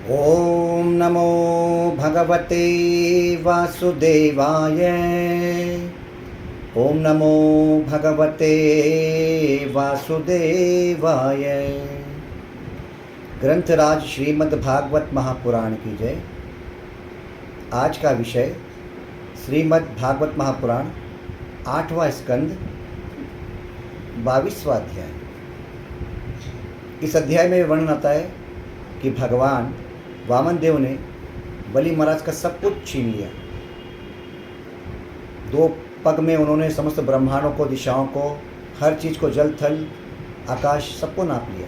ओम नमो भगवते वासुदेवाय। ओम नमो भगवते वासुदेवाय। ग्रंथराज श्रीमद् भागवत महापुराण की जय। आज का विषय श्रीमद् भागवत महापुराण 8वां स्कंद 22वां अध्याय। इस अध्याय में वर्णन आता है कि भगवान वामन देव ने बलि महाराज का सब कुछ छीन लिया। 2 पग में उन्होंने समस्त ब्रह्मांडों को, दिशाओं को, हर चीज़ को, जल थल आकाश सबको नाप लिया।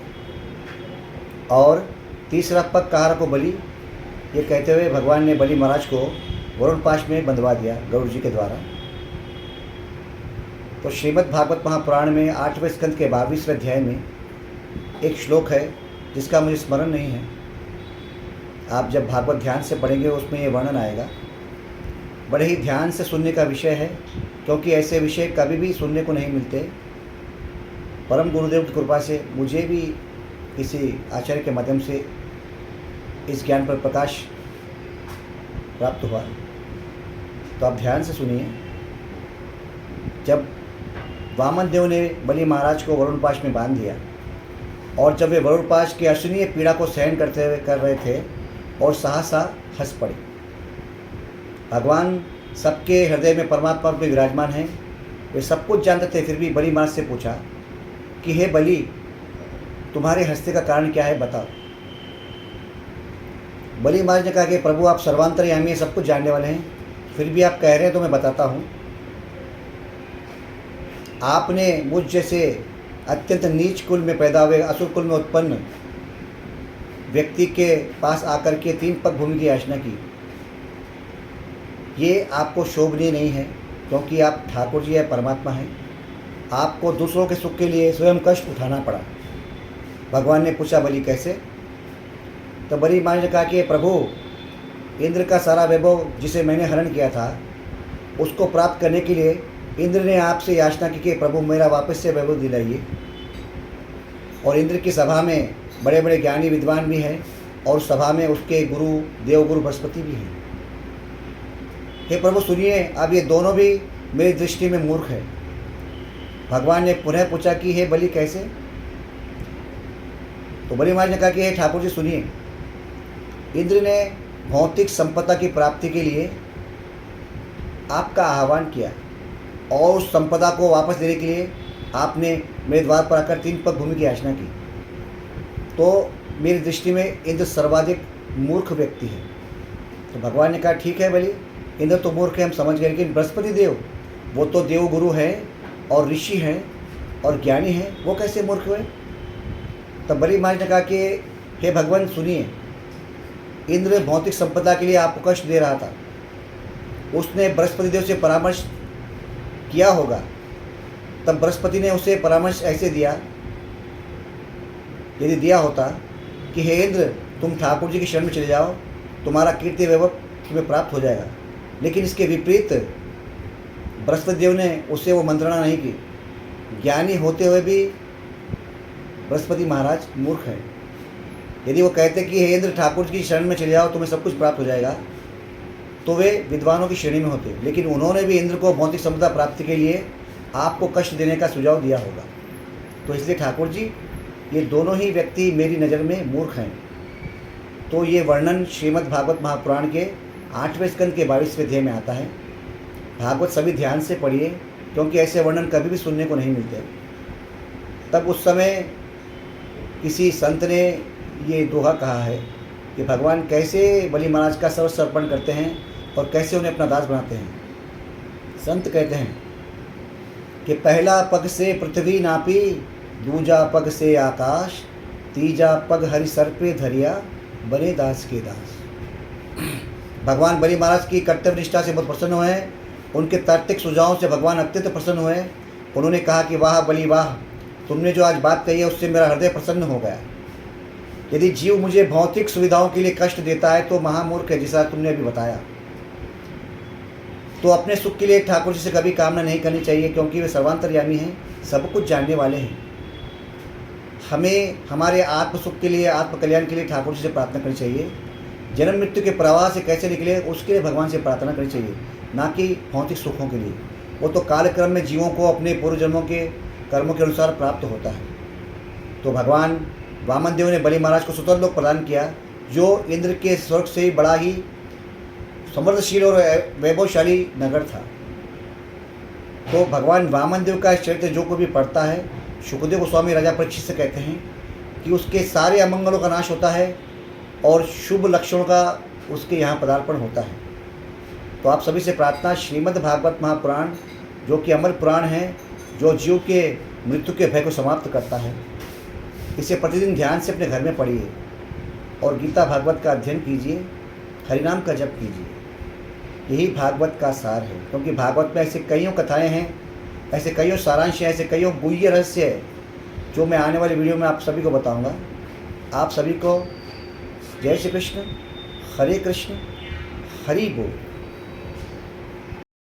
और तीसरा पग कहारा को बलि, ये कहते हुए भगवान ने बलि महाराज को वरुण पाश में बंधवा दिया गरुड़ जी के द्वारा। तो श्रीमद् भागवत महापुराण में 8वें स्कंद के 22वें अध्याय में एक श्लोक है जिसका मुझे स्मरण नहीं है। आप जब भागवत ध्यान से पढ़ेंगे उसमें ये वर्णन आएगा। बड़े ही ध्यान से सुनने का विषय है, क्योंकि ऐसे विषय कभी भी सुनने को नहीं मिलते। परम गुरुदेव की कृपा से मुझे भी किसी आचार्य के माध्यम से इस ज्ञान पर प्रकाश प्राप्त हुआ। तो आप ध्यान से सुनिए। जब वामन देव ने बलि महाराज को वरुण पाश में बांध दिया और जब वे वरुण पाश की अशनीय पीड़ा को सहन कर रहे थे और सहसा हंस पड़े। भगवान सबके हृदय में परमात्मा रूप में विराजमान हैं। वे सब कुछ जानते थे, फिर भी बलि महाराज से पूछा कि हे बलि, तुम्हारे हंसने का कारण क्या है, बताओ। बलि महाराज ने कहा कि प्रभु, आप सर्वांतर्यामी हैं, सब कुछ जानने वाले हैं, फिर भी आप कह रहे हैं तो मैं बताता हूँ। आपने मुझ जैसे अत्यंत नीच कुल में पैदा हुए, असुर कुल में उत्पन्न व्यक्ति के पास आकर के 3 पग भूमि की याचना की। ये आपको शोभनीय नहीं है, क्योंकि आप ठाकुर जी है, परमात्मा हैं। आपको दूसरों के सुख के लिए स्वयं कष्ट उठाना पड़ा। भगवान ने पूछा, बलि कैसे? तो बलि महाराज ने कहा कि प्रभु, इंद्र का सारा वैभव जिसे मैंने हरण किया था उसको प्राप्त करने के लिए इंद्र ने आपसे याचना की कि प्रभु मेरा वापस से वैभव दिलाइए। और इंद्र की सभा में बड़े बड़े ज्ञानी विद्वान भी हैं और सभा में उसके गुरु देवगुरु बृहस्पति भी हैं। हे प्रभु सुनिए, अब ये दोनों भी मेरी दृष्टि में मूर्ख है। भगवान ने पुनः पूछा कि हे बलि कैसे? तो बलि महाराज ने कहा कि हे ठाकुर जी सुनिए, इंद्र ने भौतिक संपदा की प्राप्ति के लिए आपका आह्वान किया और उस संपदा को वापस देने के लिए आपने मेरे द्वार पर आकर 3 पग भूमि की याचना की। तो मेरी दृष्टि में इंद्र सर्वाधिक मूर्ख व्यक्ति है। तो भगवान ने कहा ठीक है बलि, इंद्र तो मूर्ख है, हम समझ गए, लेकिन बृहस्पति देव वो तो देवगुरु हैं और ऋषि हैं और ज्ञानी हैं, वो कैसे मूर्ख हुए? तब बलि महाराज ने कहा कि हे भगवान सुनिए, इंद्र भौतिक संपदा के लिए आपको कष्ट दे रहा था। उसने बृहस्पति देव से परामर्श किया होगा, तब बृहस्पति ने उसे परामर्श ऐसे दिया, यदि दिया होता कि हे इंद्र, तुम ठाकुर जी की शरण में चले जाओ, तुम्हारा कीर्ति वैभव तुम्हें प्राप्त हो जाएगा। लेकिन इसके विपरीत बृहस्पति देव ने उसे वो मंत्रणा नहीं की। ज्ञानी होते हुए भी बृहस्पति महाराज मूर्ख हैं। यदि वो कहते कि हे इंद्र, ठाकुर जी की शरण में चले जाओ, तुम्हें सब कुछ प्राप्त हो जाएगा, तो वे विद्वानों की श्रेणी में होते। लेकिन उन्होंने भी इंद्र को भौतिक संपदा प्राप्ति के लिए आपको कष्ट देने का सुझाव दिया होगा। तो इसलिए ठाकुर जी, ये दोनों ही व्यक्ति मेरी नज़र में मूर्ख हैं। तो ये वर्णन श्रीमद् भागवत महापुराण के 8वें स्कंद के 22वें अध्याय में आता है। भागवत सभी ध्यान से पढ़िए, क्योंकि ऐसे वर्णन कभी भी सुनने को नहीं मिलते। तब उस समय किसी संत ने ये दोहा कहा है कि भगवान कैसे बलि महाराज का सर्वस्व अर्पण करते हैं और कैसे उन्हें अपना दास बनाते हैं। संत कहते हैं कि पहला पग से पृथ्वी नापी, दूजा पग से आकाश, तीजा पग हरि सर पे धरिया, बने दास के दास। भगवान बलि महाराज की कर्तव्य निष्ठा से बहुत प्रसन्न हुए। उनके तार्किक सुझावों से भगवान अत्यंत प्रसन्न हुए। उन्होंने कहा कि वाह बलि वाह, तुमने जो आज बात कही है उससे मेरा हृदय प्रसन्न हो गया। यदि जीव मुझे भौतिक सुविधाओं के लिए कष्ट देता है तो महामूर्ख है, जिसा तुमने अभी बताया। तो अपने सुख के लिए ठाकुर जी से कभी कामना नहीं करनी चाहिए, क्योंकि वे सर्वांतर्यामी हैं, सब कुछ जानने वाले हैं। हमें हमारे आत्म सुख के लिए, आत्म कल्याण के लिए ठाकुर जी से प्रार्थना करनी चाहिए। जन्म मृत्यु के प्रवाह से कैसे निकले उसके लिए भगवान से प्रार्थना करनी चाहिए, ना कि भौतिक सुखों के लिए। वो तो कालक्रम में जीवों को अपने पूर्व जन्मों के कर्मों के अनुसार प्राप्त होता है। तो भगवान वामन देव ने बलि महाराज को स्वतंत्र लोक प्रदान किया, जो इंद्र के स्वर्ग से बड़ा ही समृद्धशील और वैभवशाली नगर था। तो भगवान वामन देव का चरित्र जो कोई भी पढ़ता है, सुखदेव गोस्वामी राजा परीक्षित से कहते हैं कि उसके सारे अमंगलों का नाश होता है और शुभ लक्षणों का उसके यहाँ पदार्पण होता है। तो आप सभी से प्रार्थना, श्रीमद् भागवत महापुराण जो कि अमर पुराण है, जो जीव के मृत्यु के भय को समाप्त करता है, इसे प्रतिदिन ध्यान से अपने घर में पढ़िए और गीता भागवत का अध्ययन कीजिए, हरिनाम का जप कीजिए। यही भागवत का सार है, क्योंकि भागवत में ऐसे कईयों कथाएं हैं, ऐसे कईयों सारांश हैं, ऐसे कईयों गुह्य रहस्य है, जो मैं आने वाली वीडियो में आप सभी को बताऊंगा। आप सभी को जय श्री कृष्ण, हरे कृष्ण, हरि बोल।